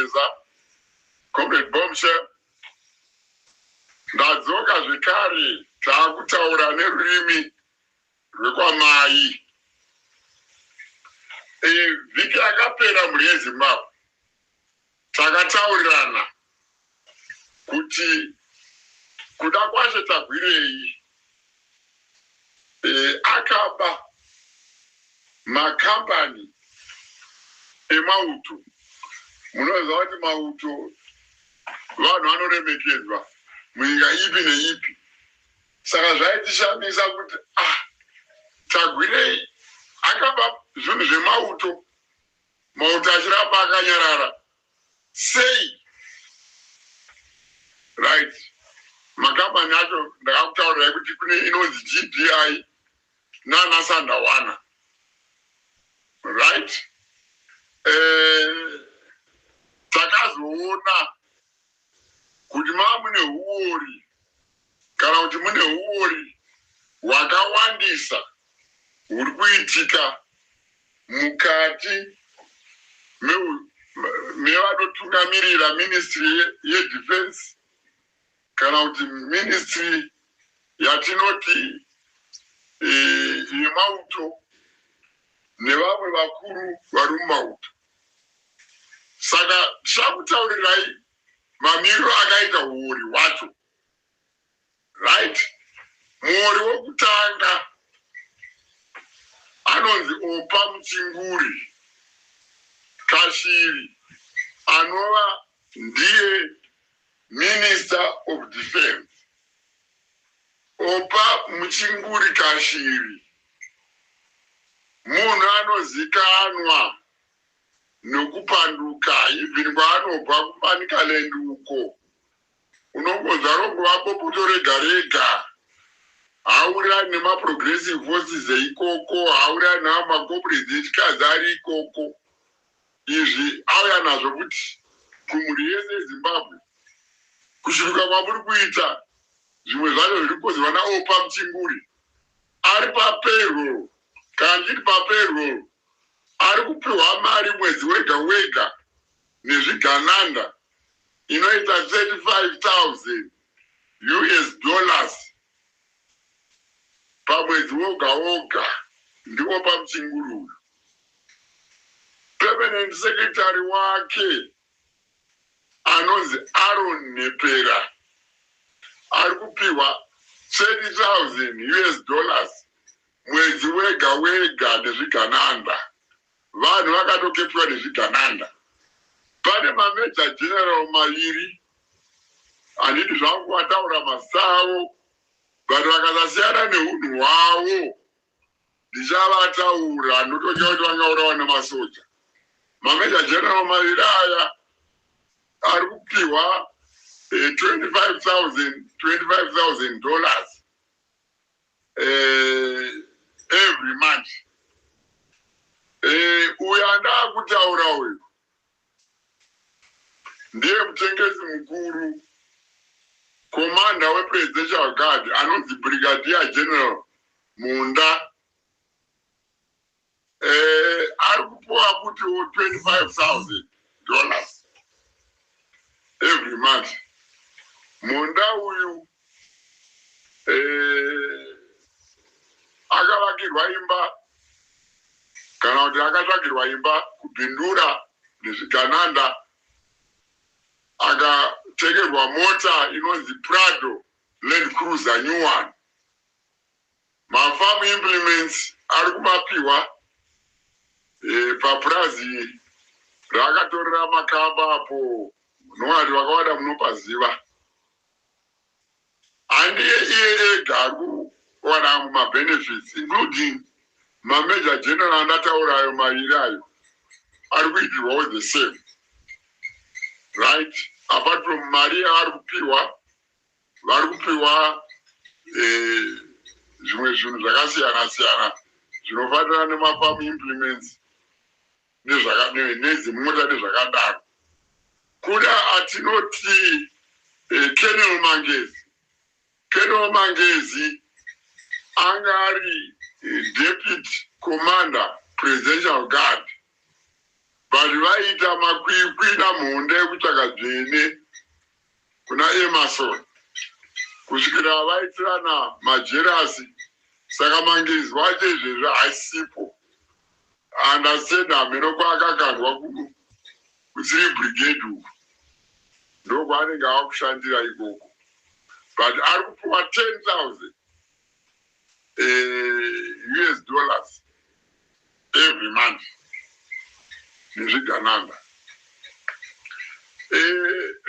Mureza, Comrade Bombshell. Ndadzoka zvekare taakutaura nerurimi rwekwamai. Vhiki yakapera mhuri yeZimbabwe takataurirana kuti kuda kwacho Tagwirei akaba makambani emauto. Munoziva kuti mauto vanhu vanoremekedzwa munyika ipi neipi. Saka zvaitishamisa kuti Tagwirei akaba zvinhu zvemauto, mauto achiramba akanyarara sei? Right. Makambani acho ndakakutaurirai kuti kune inonzi GDI nana Sandawana. Right. Takazoona kuti mune huori kana kuti mune huori hwakawandisa huri kuitika mukati mevanotungamirira ministry yedefense kana kuti ministry yatinoti yemauto nevamwe vakuru vari mumauto. Saka tichakutaurirai mamiriro akaita huori hwacho. Right. Muori wokutanga anonzi Opa Muchinguri Kashiri, anova ndiye Minister of Defense. Opa Muchinguri Kashiri munhu anozikanwa nokupanduka ibvini kwaanobva kuManicaland uko. Unongonzwa rongova bopoto rega rega. Haurirani nemaprogressive forces eikoko, haurirani namacomrades echikadzi ari ikoko. Izvi auya nazvo kuti kumhuri yese yeZimbabwe kushuruka kwamuri kuita zvimwe zvacho zviri kukozwa naOpa Muchinguri ari papayroll. Kana ndiri papayroll ari kupiwa mari mwedzi wega wega nezvigananda inoita $35,000 pamwedzi woga woga. Ndiopa Muchinguri uyu. Permanent secretary wake anonzi Aaron Nepera ari kupiwa $30,000 mwedzi wega wega nezvigananda. Vanhu vakatokepiwa nezvigananda. Pane mameja general maviri handiti zvangu kuvataura mazita avo, vanhu vakasasiyana neunhu hwavo ndichavataura. Ndotonya kuti vangaurawa nemasoja. Mameja general maviri aya ari kupiwa $25,000 every month. Uyu andakutaura uyu ndiye mutengesi mukuru, komanda wepresidential guard anonzi Brigadier General Munda. Ari kupiwa kuti $25,000 every month. Munda uyu akavakirwa imba kana kuti akatsvakirwa imba kubhindura nezvigananda, akatengerwa mota inonzi Prado Land Cruiser new one. Mafarm implements ari kumapiwa papurazi raakatorera makamba apo. Munoti vakawanda munopaziva. Handiye iye ega ari kuwana mabenefits, including mameja general andataurayo maviri ayo ari kuitirwawo the same. Right. Apart from mari yavari kupiwa, vari kupiwa zvimwe zvinhu zvakasiyana siyana zvinofanira nemafarm implements nedzimota nezvakadaro. Kuda atinoti Colonel Mangezi. Colonel Mangezi anga ari deputy commander presidential guard vanhu vaita makwikwi namhonda ekutsvaga dzvene kuna Emerson kusvikira vaitirana majerasi. Saka Mangizi wacho izvezvi haasipo. Understand hameno kwaakakandwa ku3 brigade uku ndokwaanenge avakushandira ikoko. But ari kupiwa 10,000 US dollars every month nezvigananda.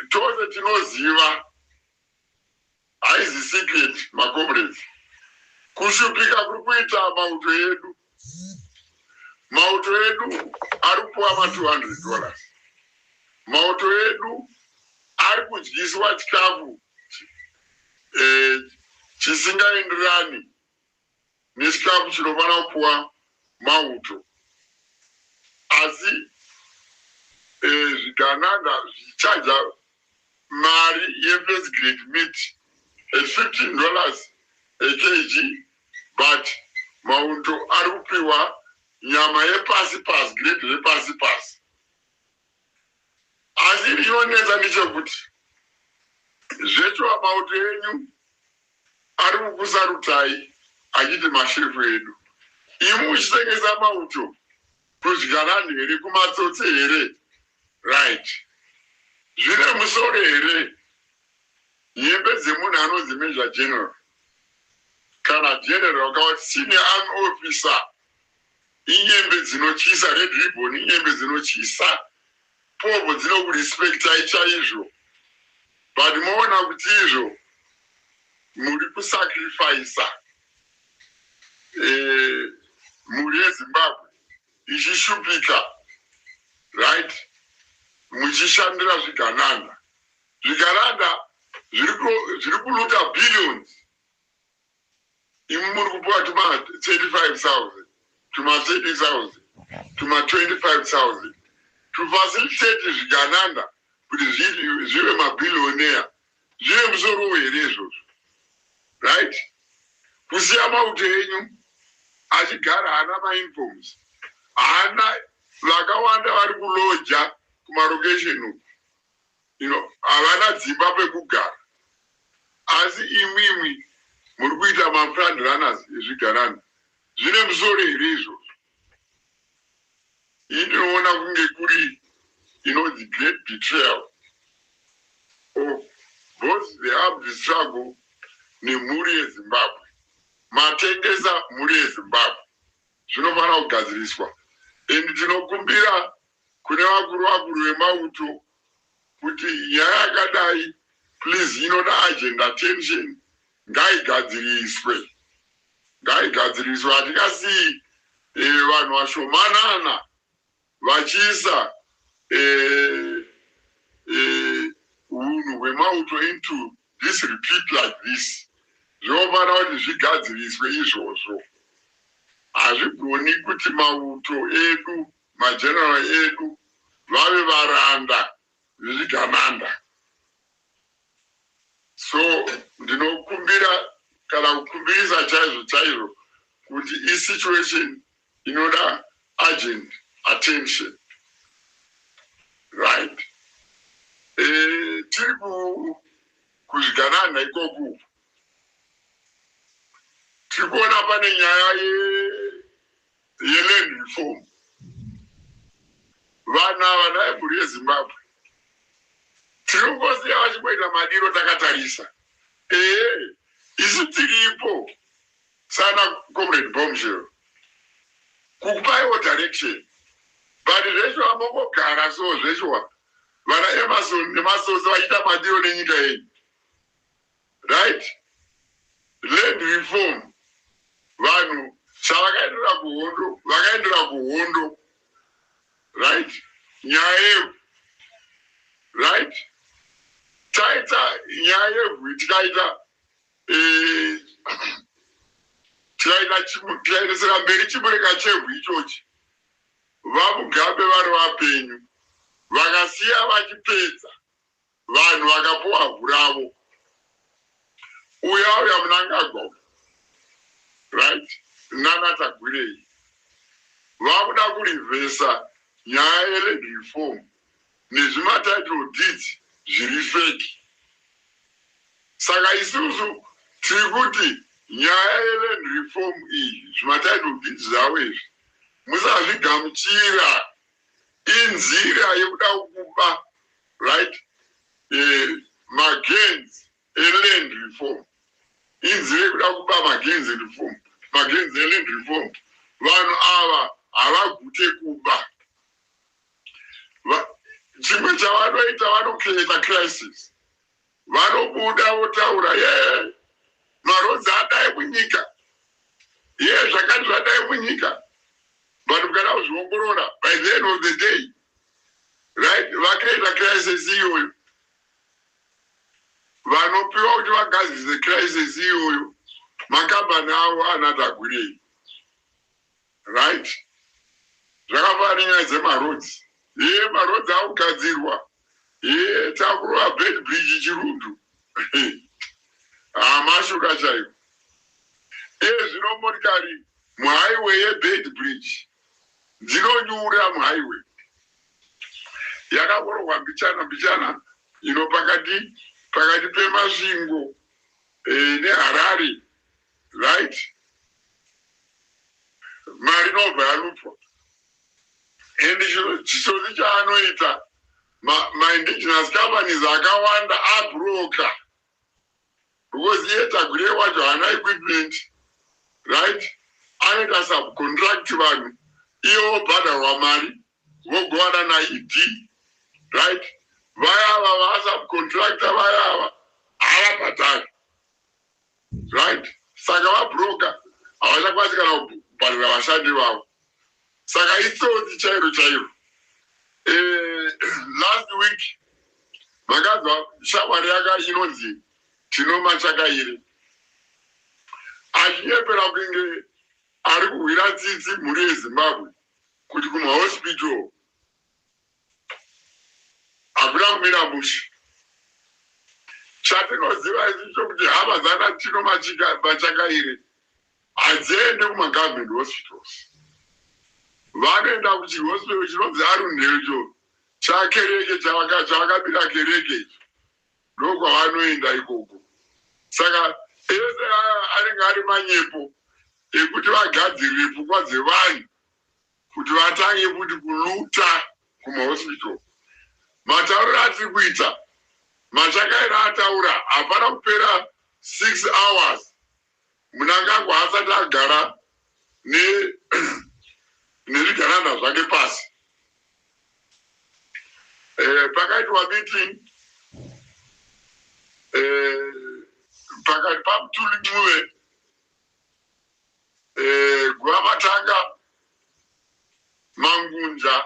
Tose tinoziva haizi secret macomrades. Kushupika kuri kuita mauto edu. Mauto edu ari kupiwa $200. Mauto edu ari kudyiswa chikafu chisingaenderani nechikafu chinofanira kupiwa mauto. Asi zvigananda zvichaja mari ye-first grade meat at $15 a kg, but mauto ari kupiwa nyama yepasi-pasi, grade yepasi-pasi. Asi inonetsa ndechekuti zvecho mauto enyu ari kukusarutai achiti mashefu edu. Imi muchitengesa mauto kuzvigananda here, kumatsotsi here, right? Zvine musoro here nyembe dzemunhu anonzi Major General kana General wakati senior army officer, inyembe dzinochisa, red ribbon inyembe dzinochisa, popo dzinokurespectai chaizvo. But moona kuti izvo muri kusacrifice mhuri yeZimbabwe ichishupika, right? Muchishandira zvigananda. Zvigananda zviri kuluta billions. Imi muri kupiwa tuma 35,000, tuma 30,000, tuma 25,000 to facilitate zvigananda kuti zvive mabillionaire. Zvive musoro here izvozvo, right? Kusiya mauto enyu achigara hana mainforms, hana vakawanda vari kuloja kumarokesheni uku, havana dzimba pekugara. Asi imwimwi muri kuita mafront runners ezvigananda. Zvine musoro here izvozvo. Inoona kunge kuri the great betrayal of both the armed struggle nemhuri yeZimbabwe. Matengesa mhuri yeZimbabwe zvinofanira kugadziriswa. And tinokumbira kune vakuru vemauto kuti nyaya yakadai, please, inoda agenda attention, ngaigadziriswe. Ngaigadziriswe. Hatingasiyi vanhu vashomanana vachiisa unhu hwemauto into this repeat like this. Zvinofanira kuti zvigadziriswe izvozvo. Hazvigoni kuti mauto edu, mageneral edu vave varanda vezvigananda. So ndinokumbira kana kukumbirisa chaizvo kuti i-situation inoda urgent attention, right? Tiri kuzvigananda ikoku tiri kuona pane nyaya yeland reform. Vanhu ava naemhuri yeZimbabwe tiri kungosiya vachimboita madiro takatarisa. Isu tiripo sana comrade Bombshell kukupaiwo direction, but zvesho vambongogara so zvesho vana Emerson nemasoso vachiita madiro nenyika yenyu, right? Land reform, vanhu chavakaendera kuhondo vakaendera kuhondo, right? Nyaya yevhu, right? Taita nyaya yevhu tikaendesera mberi chimureka chevhu ichochi. Vamugabe vari vapenyu vakasiya vachipedza, vanhu vakapuwa vhu ravo. Uya Mnangagwa, right? Nana Tagwirei vakuda kurivhesa nyaya yeland reform nezvimatitle deeds zviri feki. Saka isusu tiri kuti nyaya yeland reform iyi zvimatitle deeds zvavo izvi musazvigamuchira inzira yekuda kuba right magains eland reform. Inzira yekuda kuba magains eland reform. Vanhu ava havagute kuba. Chimwe chavanoita vanocreata crisis. Vanobuda votaura marodzi adai munyika. Zvakati zvadai munyika. Vanhu kana kuzviongorora by the end of the day. Right? Vacreata crisis iyoyo. Vanopiwa kuti vagadzise crisis iyoyo. Makambani avo anatagurei. Right? Zvakafanana nenyaya dzemarodzi. Marodzi akugadzirwa. Takurova Bed Bridge Chirundu. Mashuka chaiwo. Zvino motikari muhighway yeBed Bridge dzinonyura muhighway. Yakakorogwa mbichana pakati pemasvingo neHarare. Right? Mari inobva yanupwa. Chisodzi chaanoita ma-indigenous companies akawanda abroka. Because tagure wacho haana equipment. Right? Anoita subcontract vanhu. Ivo bhadharwa mari. Vogovana na-ED. Right? Vayava vasubcontractor vayava. Havabhadhari. Right? Saka vabroka. Havachakwanisi kana kubhadhara vashandi vavo. Saka itsotsi chairo. Last week, makazwa shamwari yaka inonzi Tinoma Chakaire. Achinyepera kunge ari kuhwira tsitsi mhuri yeZimbabwe kuti kumahospital hakuna kumira mushe. Chatinoziva icho kuti hama dzana Tinoma Chakaire hadziende kumagovernment hospitals. Vanoenda kuchihospital chinonzi Arundel chakereke chavakabira kereke ndokwavanoenda ikoko. Saka ese anenge ari manyepo ekuti vagadzirire pfungwa dzevanhu kuti vatange kuti kuluta kumahospital. Matauriro atiri kuita Machakaire ataura hapana kupera 6 hours Mnangagwa asati agara nezvigananda zvake pasi. Pakaitwa meeting pakati paMutuli Ncube Gwamatanga Mangunja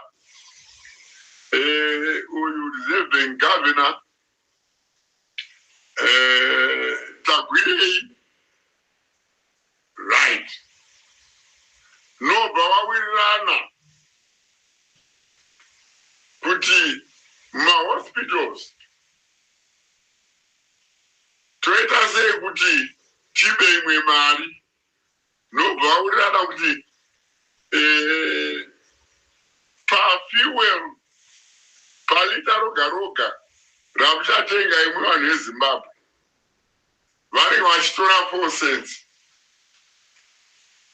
uyu reserve governor Tagwirei. Right. Nobva vawirirana kuti mahospitals toita sei kuti tibe imwe mari. Nobva vawirirana kuti pafuel palita roga roga ramuchatenga imwe vanhu veZimbabwe vanenge vachitora 4 cents.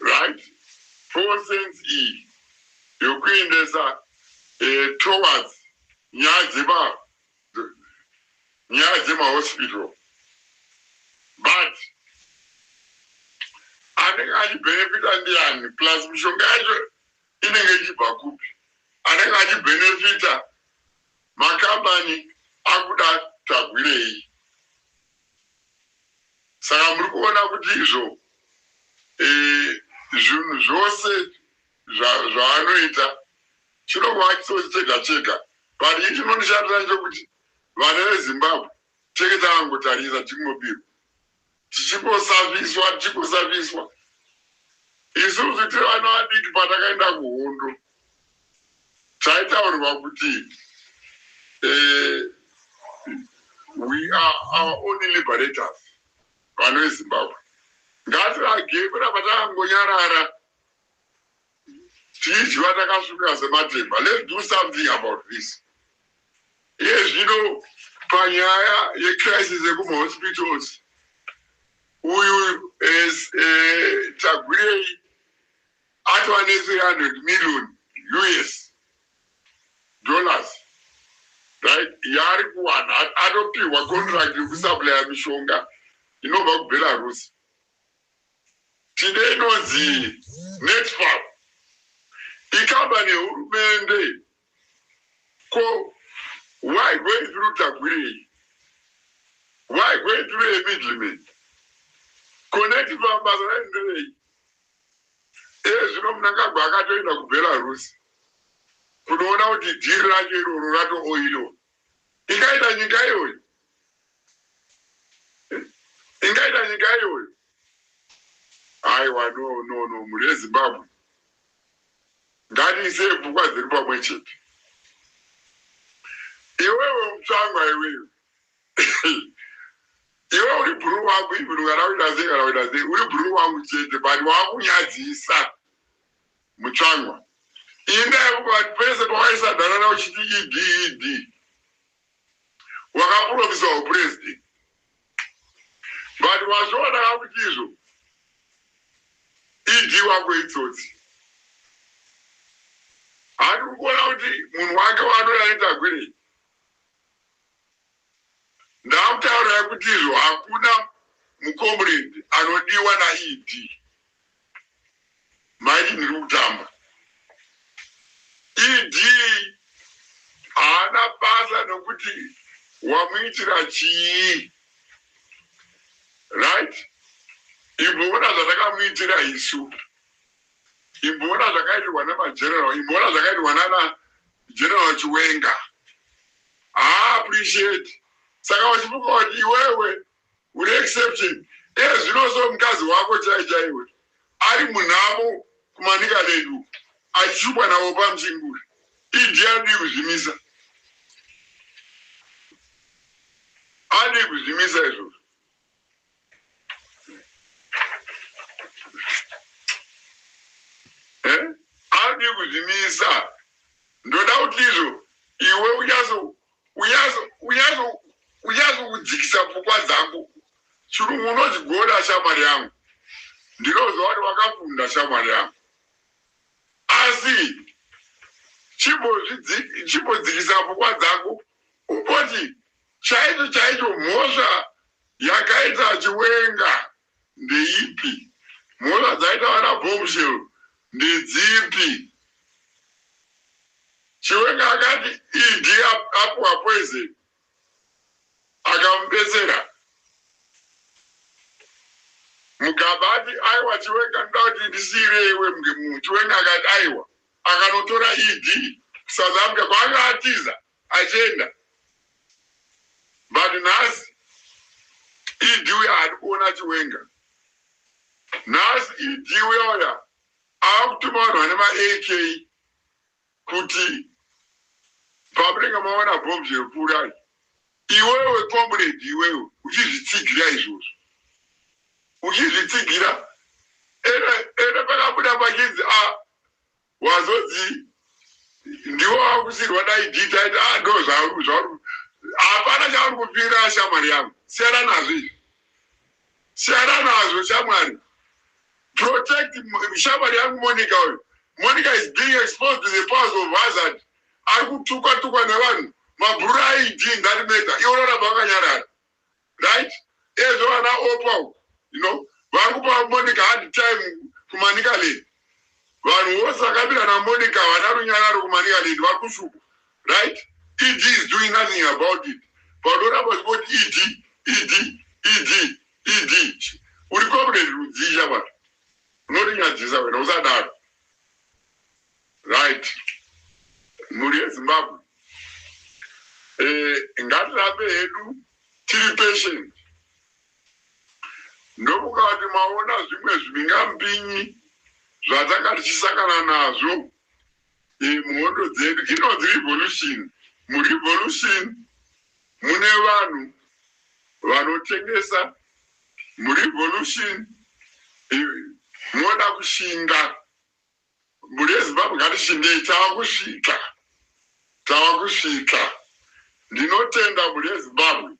Right? 4 cents iyi yokuendesa towards nyaya dzemahospital. But anenge achibenefita ndiani plus mishonga yacho inenge ichibva kupi? Anenge achibenefita makambani akuda Tagwirei. Saka muri kuona kuti izvo zvinhu zvose zvaanoita chinongova chisoti chega chega. But ichi chinondishatira nechekuti vana veZimbabwe tenge takangotarisa tichingobirwa tichingosafiswa. Isusu tiri vana vadiki patakaenda kuhondo taitaurirwa kuti we are our own liberators. Vanhu veZimbabwe ngatirage kuramba takangonyarara let's do something about this. Yes, you know, panyaya ye crisis in hospitals. Who is Tagwiri at 100 million US dollars. Right? Yari one. I don't think we're contract to supply Mishonga. You know about Belarus. Today no the next farm. The company Urumende. Why going through Tagwiri? Why going through a middleman? Connective ambassador. Yes, you know, Nanga to Belarus. Kunaona kuti dhiri racho iroro ratooilo ingaita nyika iyoyo aiwa no muri yezimbabwe ngatiise pfungwa dziri pamwe chete iwewe mutsvangwa iwewe iwe uri bhuru wangu ibhuru kana kuita sei uri bhuru wangu chete but wakunyadzisa mutsvangwa inda yekuti pese pawaisadhana nawo chiti ed wakapromisa upresident but wazviona kakuti izvo ed wako itsotsi handi kukuona kuti munhu wake wanoyaita gwirei ndamutaurira kuti izvo hakuna mucomrade anodiwa naed maiti ndiri kutamba ed haana basa nokuti wamuitira chii right imboona zvatakamuitira isu imboona zvakaitirwa namageneral imboona zvakaitirwa nana general Chiwenga appreciate saka wachifunga kuti iwewe uri exception zvinoso mukazi wako chaichaiwe ari munhamo kumanika ledu achishupwa navo pamuchinguri edi adi kuzvimisa izvozvo adi kuzvimisa ndoda kuti izvo iwe unyazokudzikisa pfungwa dzangu chirungu unozigoda shamwari yangu ndinozva kuti wakafunda shamwari yangu asi chimbodzikisa pfungwa dzangu umboti chaicho mhosva yakaita Chiwenga ndeipi mhosva dzaita vana Bombshell ndedzipi Chiwenga akati ed apuwa poison akamubetsera Mugaba ati aiwa Chiwenga ndoda kuti ndisiyire iwe munhu Chiwenga akati aiwa akanotora ed South Africa kwaanga atiza achienda but nhasi ed uya haadi kuona Chiwenga nhasi ed uya akutuma vanhu vane ma-AK kuti pamunenge maona Bombshell pfurai iwewe comrade iwewe uchizvitsigira izvozvo uchizvitsigira ene pakabuda pachinzi wazodzi ndiwo wakusirwa naid taiti ndo zvauri hapana chauri kupira shamwari yangu siyana nazvo izvi siyana nazvo shamwari protect shamwari yangu Monica is being exposed to the powers of hazard ari kutukwa nevanhu mabhuru aid ngatimeta iwo roramba vakanyarara right ezvo vana opa vari kupa Monica hard time kumanika lane vanhu vose vakapira naMonica vana runyararo kumanika lane vari kushupa right ed is doing nothing about it but oramba chipoti ed uri comrade rudzisha vanhu unorinyadzisa wena usadaro right muri yeZimbabwe ngatirambe hedu tiri patient ndokukati maona zvimwe zvimingambinyi zvatakati chisakana nazvo muhondo dzedu inonzi revolution murevolution mune vanhu vanotengesa murevolution moda kushinga muri eZimbabwe ngatishindei tavakusvika ndinotenda muri eZimbabwe